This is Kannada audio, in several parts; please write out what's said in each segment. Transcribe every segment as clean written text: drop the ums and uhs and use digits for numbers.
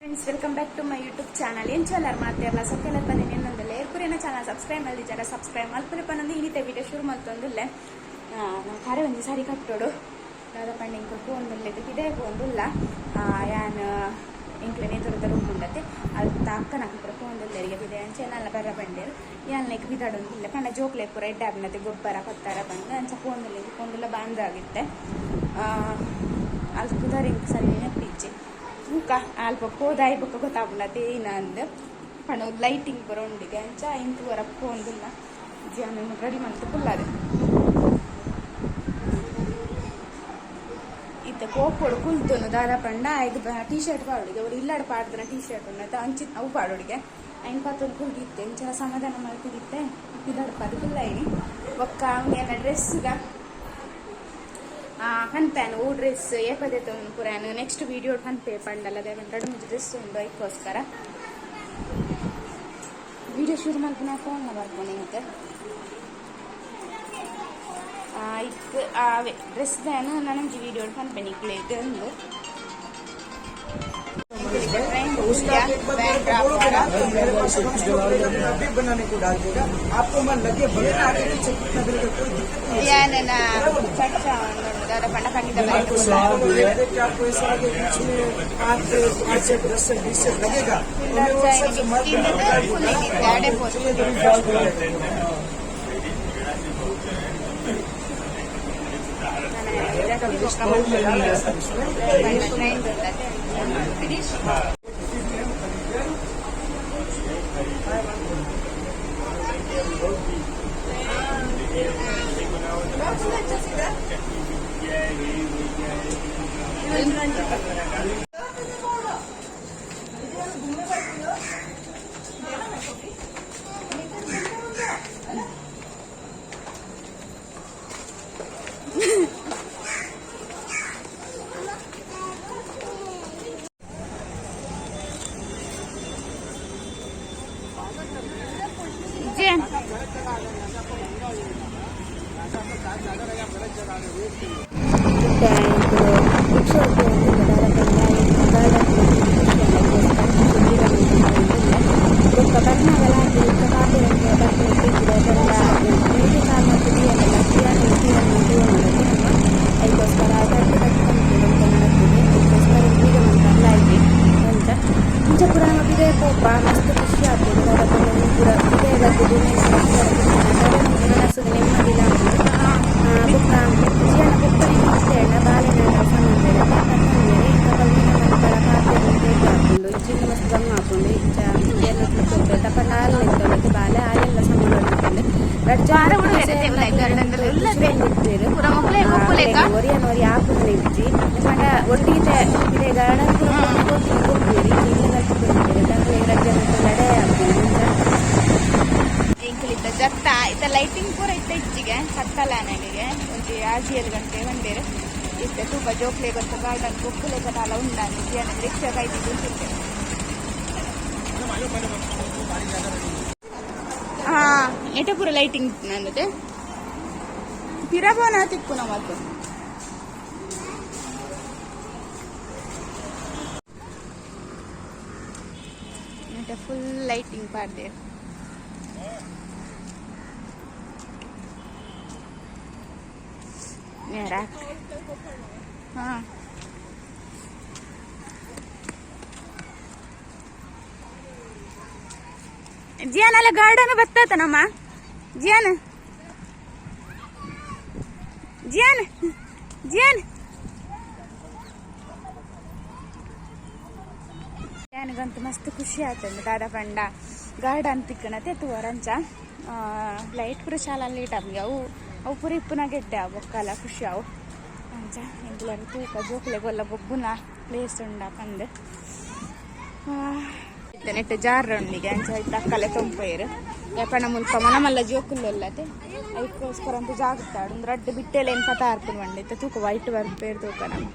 Friends, welcome back to my YouTube channel. ಏನು ಚಾನಲ್ ಮಾಡ್ತಿರಲ್ಲ ಸೊಕ್ಕೆಲ್ಲ ಬಂದಿನಿ ಇನ್ನೊಂದಿಲ್ಲ ಏರ್ಪುರಿನ ಚಾನಲ್ ಸಬ್ಸ್ಕ್ರೈಬ್ ಮಾಡಿದ್ದಾರೆ. ಸಬ್ಸ್ಕ್ರೈಬ್ ಮಲ್ಪುರಪ್ಪ ನಂದು ಇನ್ನಿತ ವಿಡಿಯೋ ಶುರು ಮಾಡ್ತೊಂದಿಲ್ಲ. ನಾವು ಖಾರೆ ಒಂದು ಸಾರಿ ಕಟ್ಟೋಡು ದಾದ ಪಂಡಿಂಗ್ ಕೊಟ್ಟು ಒಂದಿಲ್ಲ ಇದೇ ಒಂದಿಲ್ಲ ಯಾನು ಇಂಕ್ಲೇನೆ ದೊಡ್ಡ ರೂಮ್ ಉಂಡತ್ತೆ ಅದು ಅಕ್ಕ నాకు ಒಂದಿಲ್ಲ ಈಗ ಬಿದೆ ಚಾನಲ್ ಬರ ಬಂಡೇರು ಯಾನ್ ಲೈಕ್ ಬಿದಾಡೊಂದಿಲ್ಲ ಪಂಡ ಜೋಕ್ಲೆ ಪೂರ ಎಡ್ಡ ಆಗ್ನತ್ತೆ ಗೊಬ್ಬರ ಪತ್ತಾರ ಬಂದು ಅಂಚ ಒಂದಿಲ್ಲ ಬಾಂದಾಗಿತ್ತೆ ಅದು ಕುದಾರಿ ಸರಿ ನೆಪ್ಪಿಚ್ಚೆ ಊಕ ಅಲ್ಪ ಹೋದಾಯಿ ಬೊಕ್ಕ ಗೊತ್ತಾಗ್ಲತ್ತೆ ಏನಂದು ಪಣ ಲೈಟಿಂಗ್ ಬರೋಂಡಿಗೆ ಅಂಚ ಇಂಟು ವರಪ್ಪ ಒಂದಿಲ್ಲ ಜನ ರೆಡಿ ಮಾಡ್ತು ಕುಲ್ಲದು ಇತ್ತ ಕೋಪೋಡು ಕುಲ್ತೊಂದು ದಾದ ಪಂಡ ಐದು ಟೀ ಶರ್ಟ್ ಪಾಡೋಡಿಗೆ ಅವ್ರು ಇಲ್ಲಾಡ ಪಾಡ್ದನ ಟೀ ಶರ್ಟ್ ಉಂಡತ್ತ ಅಂಚಿ ಅವು ಪಾಡೋಡಿಗೆ ಐನ್ ಪಾತ್ರ ಕುಲ್ದಿತ್ತೆ ಇಂಚ ಸಮಾಧಾನ ಮಾಡ್ತಿದ್ದಿತ್ತೆ ಇದಡ್ಪದು ಕುಲ್ಲಾಯಿನಿ ಒಕ್ಕ ಅವನ ಡ್ರೆಸ್ಗ ಕನ್ಪೇನು ಓ ಡ್ರೆಸ್ ಏಪದೆ ತೊಂದು ಪುರಾನು ನೆಕ್ಸ್ಟ್ ವಿಡಿಯೋ ಕನ್ಪೇ ಪಂಡಲ್ಲ ದೇವಂಟು ಮುಂಚೆ ಡ್ರೆಸ್ ಉಂಡು ಅದಕ್ಕೋಸ್ಕರ ವಿಡಿಯೋ ಶುರು ಮಾಡ್ಕೊಂಡು ಫೋನ್ನ ಬರ್ಕೊಂಡು ಇಂತೆ ಇತ್ತು ಅವೇ ಡ್ರೆಸ್ ದೇನು ನನಗೆ ವಿಡಿಯೋ ಕನ್ಪೇನಿ ಇಕ್ಲೇದು ಒಂದು बनाने को डाल देगा आपको मन लगे बड़े आपको ऐसा लगे बीच में 5 से 10 से 20 से लगेगा ಮಸ್ತ್ ಖುಷಿ ಆಗ್ತದೆ ಒಟ್ಟಿಗೆ ಜತ್ತ ಇತ್ತ ಲೈಟಿಂಗ್ ಪೂರ ಇತ್ತ ಇಚ್ಚಿಗೆ ಕತ್ತಲ ನನಗೆ ಒಂದು 6-7 ಗಂಟೆ ಬಂದೇರು ಇತ್ತ ತುಂಬ ಜೋಕ್ಲೆ ಗೊತ್ತ ಗಾರ್ಡನ್ ಕೊಕ್ಕುಲೆ ಕಟಾಲ ಉಂಡಾನು ಜನ ರಿಕ್ಷಾ ಕಾಯ್ದಿದ್ದು ಉಂಟಿದ್ದೆ ಎಟ ಪೂರ ಲೈಟಿಂಗ್ ನನ್ನದು ಪಿರಬೋನ ತಿಕ್ಕು ನಮ್ಮದು ಫುಲ್ ಲೈಟಿಂಗ್ ಪಾಡ್ದೆ हाँ जियान अಲ್ಲ ಗಾರ್ಡನ್ ಬತ್ತತನಮ್ಮ ಜಿಯಾನ್ ಜಿಯಾನ್ ಜಿಯಾನ್ ನನಗಂತೂ ಮಸ್ತ್ ಖುಷಿ ಆಯ್ತಂದು ದಾದ ಪಂಡ ಗಾರ್ಡನ್ ತಿಕ್ಕಣತೆ ತೋರಂಚ ಲೈಟ್ ಪುರ ಶಾಲಲ್ಲಿ ಇಟ್ಟಮ್ಗೆ ಅವು ಪುರ ಇಪ್ಪುನ ಗೆಡ್ಡೆ ಅವು ಬೊಕ್ಕಲ್ಲ ಖುಷಿ ಅವು ಅಂಚ ಎಂಗ್ಲರ್ ತೂಕ ಜೋಕ್ಲೆಗೊಲ್ಲ ಬೊಬ್ಬುನ ಪ್ಲೇಸ್ ಉಂಡ ಪಂದು ನೆಟ್ಟು ಜಾರ್ ಉಂಡಿಗೆ ಅಂಚ ಅಕ್ಕಲೆ ತೊಂಪೇರು ಯಾಪಣ ಮುಲ್ಪ ಮನಮಲ್ಲ ಜೋಕುಲ್ಲೊಲ್ಲತೆ ಅದಕ್ಕೋಸ್ಕರ ಅಂತ ಜಾಗುತ್ತಾಡು ಒಂದು ರಡ್ಡು ಬಿಟ್ಟೆಲ್ಲ ಏನು ಪತ ಹಾರ್ಕೊಂಡು ಬಂದಿತ್ತು ತೂಕ ವೈಟ್ ಬರ್ಪೇರು ತೂಕ ನಮ್ಮ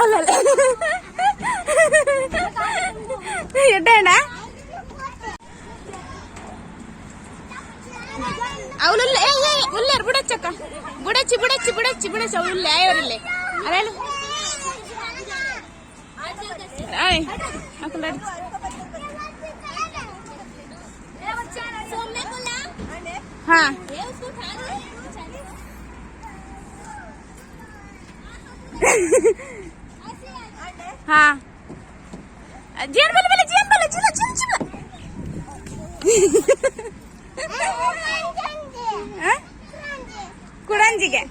ಅಲ್ಲ ಎಡ್ಡಣ್ಣ ಅವಳು ಉಲ್ಲೇರು ಬುಡಚ್ಚಕ್ಕ ಬುಡಚ್ಚಿ ಬುಡಚ್ಚಿ ಬುಡಚ್ಚಿ ಬುಡಚ್ಚ ಉಲ್ಲೆ ಅವರಿಲ್ಲೆ ಅಲ್ಲ ಆಯ್ ಅಕ್ಕಲ ಹಾ ಹಾ ಜೇನ್ ಬಲ ಬಲ ಜೇನ್ ಬಲ ಚಿಲ ಚಿಲ ಚಿಲ ಕುಡಂಜಿಗೆ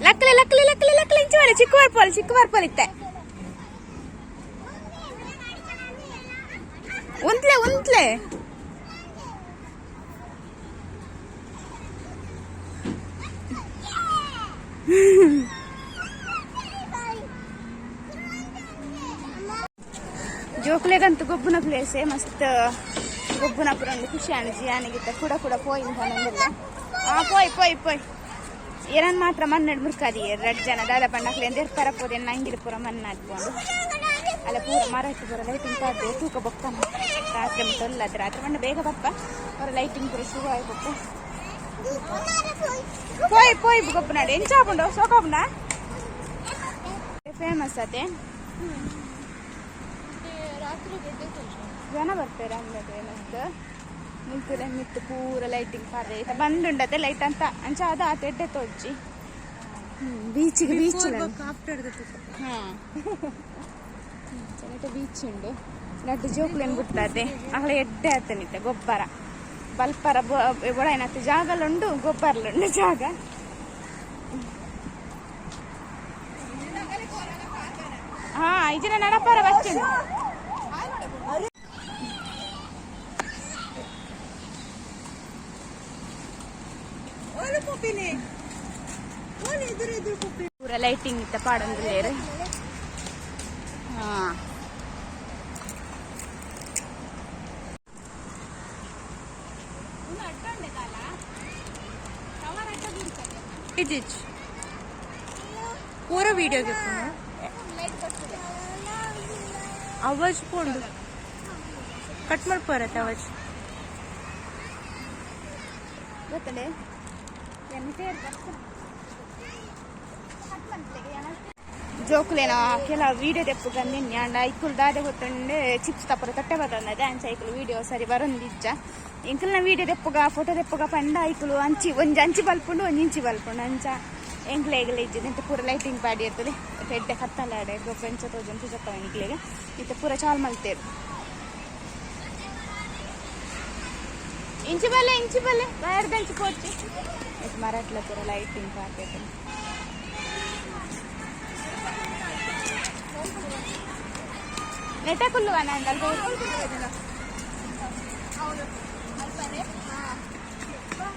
ಲಕ್ಕಲೆ ಲಕ್ಕಲೆ ಲಕ್ಕಲೆ ಲಕ್ಕಲೆ ಇಂಚು ಮಾಡಿ ಚಿಕ್ಕ ಬರ್ಪಲ್ ಇತ್ತೆ ಉಂತ್ಲೆ ಉಂತ್ಲೆ ಜೋಕ್ಲೆಗಂತೂ ಗೊಬ್ಬನ ಪ್ಲೇಸೇ ಮಸ್ತ್ ಗೊಬ್ಬನಪುರ ಖುಷಿ ಅಣಜಿ ಆನೆಗಿತ್ತ ಕೂಡ ಪೋಯಿಂಗ್ ಅನ್ನೋದಿಲ್ಲ ಪೋಯ್ ಏನನ್ ಮಾತ್ರ ಮಣ್ಣೆಡ್ ಮುರ್ಕಾದಿ 2 ಜನ ದಾದ ಪಣ್ಣಕ್ಲೆ ಎಂದಿರ್ತಾರ ಪೋದೆ ನಂಗಿರ್ಪುರ ಮಣ್ಣು ಹಾಕೊಂಡು ಅಲ್ಲ ಪೂರ ಮರ ಇಟ್ಟು ಬರೋ ಲೈಟಿಂಗ್ ಪಾಡ್ದು ತೂಕ ಬೊಕ್ಕ ರಾತ್ರಿ ಮುಟ್ಟಲ್ಲ ರಾತ್ರಿ ಮಣ್ಣು ಬೇಗ ಬಪ್ಪ ಅವರ ಲೈಟಿಂಗ್ ಪೂರ ಶುರು ಆಯ್ಕೊಪ್ಪ ಪೋಯ್ ಗೊಬ್ಬನಾಡಿ ಎಂಚಾಪುಂಡು ಸೋಕಾಪುಂಡ ಫೇಮಸ್ ಅದೇ ಜನ ಬರ್ತಾರೆ ಅಂಗಡಿ ಮಸ್ತ್ ನಿಂತರೆ ಮಿತ್ತು ಪೂರ ಲೈಟಿಂಗ್ ಪಾರ್ರೆ ಬಂದುಂಡತೆ ಲೈಟ್ ಅಂತ ಅಂಚ ಅದ ತೆಡ್ಡೆ ತೋಡ್ಜಿ ಬೀಚಿಗೆ ಬೀಚ್ ಹಾಂ ಬೀಚ್ ಉಂಡು ನಟ್ಟು ಜೋಕ್ಲೇನು ಬಿಡ್ತದೆ ಅಹಳ ಎಡ್ಡೆ ಆತನಿತ್ತೆ ಗೊಬ್ಬರ ಬಲ್ಪರ ಬೊಡ ಏನತ್ತೆ ಜಾಗಲುಂಡು ಗೊಬ್ಬರಲುಂಡು ಜಾಗ ಹಾ ಇದನ್ನ ನನಪರ ಬಚ್ಚಿಂದು ಪೂರ ಲೈಟಿಂಗ್ ಇತ್ತ ಪಾಡೊಂದು ಲೇರು ಹಾ ಇದಿಚ್ ಪೂರ ವಿಡಿಯೋಗೆ ಆವಾಜ್ ಪೋಂಡು ಕಟ್ ಮಾಡ್ಪರತ್ತೆ ಆವಾಜ್ ಗೊತ್ತಡೆ ಜೋಕುಲೇನ ಕೆಲ ವೀಡಿಯೋ ತೆಪ್ಪು ಗಂದಿನ್ನಿ ಅಂಡ ಐಕುಲ್ ದಾದೆ ಗೊತ್ತಂಡೆ ಚಿಪ್ಸ್ ತಪ್ಪರ ತಟ್ಟೆ ಬರ್ತದೆ ಅಂಚ ಐಕುಲು ವೀಡಿಯೋ ಸರಿ ಬರೊಂದಿಜ್ಜ ಎಂಕಲ್ನ ವೀಡಿಯೋ ತೆಪ್ಪುಗ ಫೋಟೋ ತೆಪ್ಪುಗ ಪಂಡ ಐಕುಲು ಒಂಜಿ ಅಂಚಿ ಬಲ್ಪುಂಡು ಒಂಜಿ ಇಂಚಿ ಬಲ್ಪುಂಡು ಅಂಚ ಎಂಕ್ಲೆಗ್ಲೆ ಇಜ್ಜಿದೆ ಪೂರ ಲೈಟಿಂಗ್ ಪಾಡಿ ಇರ್ತದೆ ಎಡ್ಡೆ ಕತ್ತಲಾಡೆ ಗೊಬ್ಬಂಚ ತೋಜನ್ ತುಜಕ್ಕ ಎಂಕ್ಲೆಗೆ ಇತ್ತೆ ಪೂರ ಚಾಲ್ ಮಲ್ತೇರು ಇಂಚಿ ಬಲ್ಲೆ ಬಾಯರ್ದಂಚಿ ಪೋಚಿ ಮರಟ್ಲ ಪೂರ ಲೈಟಿಂಗ್ ಪಾಡ್ತೈತೆ ನೆಟ ಕುಲ್ಲು ನಂದಲ್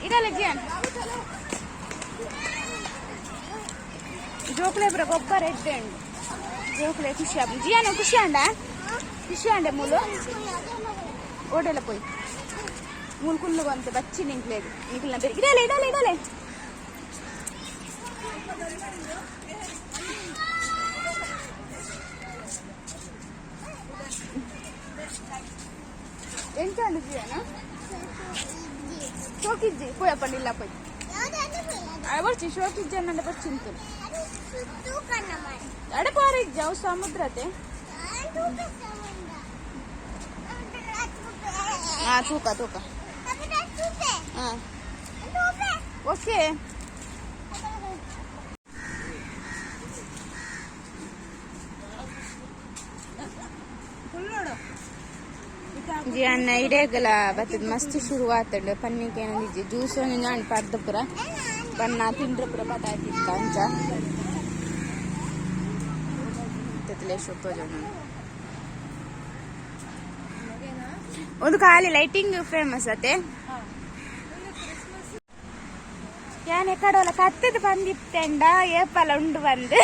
ಇದಲ್ಲ ಜಿಯನ್ ಜೋಕ್ಲೆ ಪುರ ಗೊಬ್ಬರ ಎಡ್ಡೆ ಉಂಡು ಜೋಕ್ಲೆ ಖುಷಿ ಆಗ ಜಿಯಾನು ಖುಷಿ ಅಂಡೆ ಮೂಲು ಓಡೆಲ್ಲ ಪೋಯ್ ಮೂಲು ಕುಲ್ಲು ಬಂತು ಬಚ್ಚಿ ನಿಂಕ್ಲೇದು ಈಗಲ ಬೇರೆ ಇದಲೆ ಎಂತ ಜಿಯಾನ ಶೋಕಿಜ್ಜಿ ಪೋಯಪ್ಪಂಡಿಲ್ಲ ಪೋಯ್ ಬರ್ಚಿ ಶೋಕಿಜ್ಜಿ ಅನ್ನಂಡೆ ಬರ್ಚಿಂತು ಅಡಪಾರ ಇಜ್ಜಾವು ಸಮುದ್ರತೆ ಹಾ ತೂಕ ಹಾ ಓಕೆ ಜಿ ಅಣ್ಣ ಇಡೇಗಲ ಬತ್ತದ ಮಸ್ತ್ ಶುರು ಆತಂಡು ಪನ್ನಿಗೆ ಏನಂದಿಜ್ಜಿ ಜ್ಯೂಸ್ ಒಂದು ನಾನು ಪಾಡ್ದ ಪುರ ಬಣ್ಣ ತಿಂಡ್ರೆ ಪುರ ಪಟಾಕಿ ಇತ್ತ ಅಂಚ ಒಂದು ಖಾಲಿ ಲೈಟಿಂಗ್ ಫೇಮಸ್ ಅತೆ ಯಾನೆ ಕಡೋಲ ಕತ್ತದ ಬಂದಿತ್ತಂಡ ಏಪಲ ಉಂಡು ಬಂದು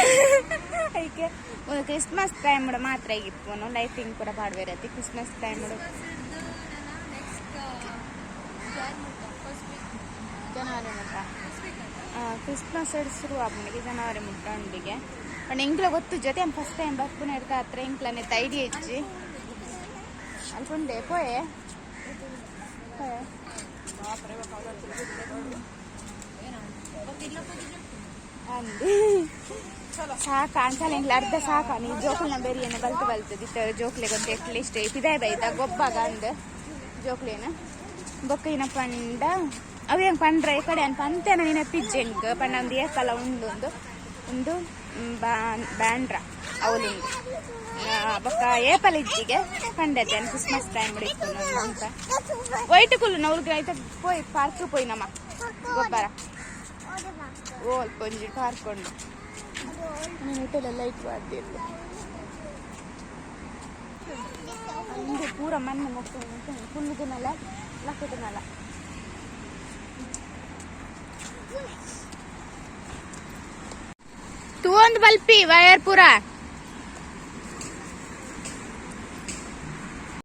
ಅದಕ್ಕೆ ಒಂದು ಕ್ರಿಸ್ಮಸ್ ಟೈಮ್ ಮಾತ್ರ ಆಗಿಪ್ಪನು ಲೈಟಿಂಗ್ ಕೂಡ ಪಾಡ್ಬೇರತಿ ಕ್ರಿಸ್ಮಸ್ ಟೈಮ್ ಜನವರಿ ಮುಟ್ಟ ಕ್ರಿಸ್ಮಸ್ ಶುರು ಆಗ್ಬಿಟ್ಟಿಗೆ ಜನವರಿ ಮುಟ್ಟ ಉಂಡಿಗೆ पण इंकल ಗೊತ್ತು ಜೊತೆ ಫಸ್ಟ್ ಟೈಮ್ ಬರ್ಪುನ ಇರ್ತಾ ಹತ್ರ ಇಂಕ್ಲನೆ ತೈಡಿ ಹೆಚ್ಚಿ ಅಲ್ಕೊಂಡೆ ಪೋಯೆ ಅಂದಿ ಸಾಕ ಅಂಚಲ ಇಂಕ್ಲ ಅರ್ಧ ಸಾಕ ನೀ ಜೋಕುಲ್ನ ಬೆರಿಯನ್ನ ಬಲ್ತು ಬಲ್ತದಿತ್ತ ಜೋಕ್ಲೆ ಗೊತ್ತ ಎಟ್ಲಿಸ್ಟ್ ಇದೇ ಬೈತ ಗೊಬ್ಬಾಗ ಅಂದ ಜೋಕ್ಲೇನ ಬೊಕ್ಕ ಪಂಡ ಅವು ಹೆಂಗೆ ಪಂಡ್ರೆ ಈ ಕಡೆ ಅನ್ ಪಂತೇನ ನಿನ್ನ ಪಿಜ್ಜೆನ್ಕ್ ಪಂಡ ಒಂದು ಏಕಲ ಉಂಡು ಒಂದು ಬ್ಯಾಂಡ್ರ ಅವಲಿಂದು ಬೊಕ್ಕ ಏಪಲ್ ಇಜ್ಜಿಗೆ ಪಂಡತೆ ಕ್ರಿಸ್ಮಸ್ ಟೈಮ್ ಇಟ್ಕೊಂಡು ಅಂತ ವೈಟ್ ಕುಲ್ಲು ನವ್ರಿಗೆ ಆಯ್ತಾ ಪೋಯ್ ಪಾರ್ಕ್ ಪೋಯ್ ನಮ್ಮ ಗೊಬ್ಬರ ಓಲ್ ಪೊಂಜಿ ಪಾರ್ಕೊಂಡು ನೀನು ಇಟ್ಟೆಲ್ಲ ಲೈಟ್ ಮಾಡ್ತಿರ್ಲಿ ಹಿಂಗೆ ಪೂರ ಮಣ್ಣು ಮುಗ್ಕೊಂಡು ಫುಲ್ದನ್ನೆಲ್ಲ ಲಕ್ಕದನ್ನೆಲ್ಲ तू ಒಂದು ಬಲ್ಪಿ ವಯರ್ ಪೂರ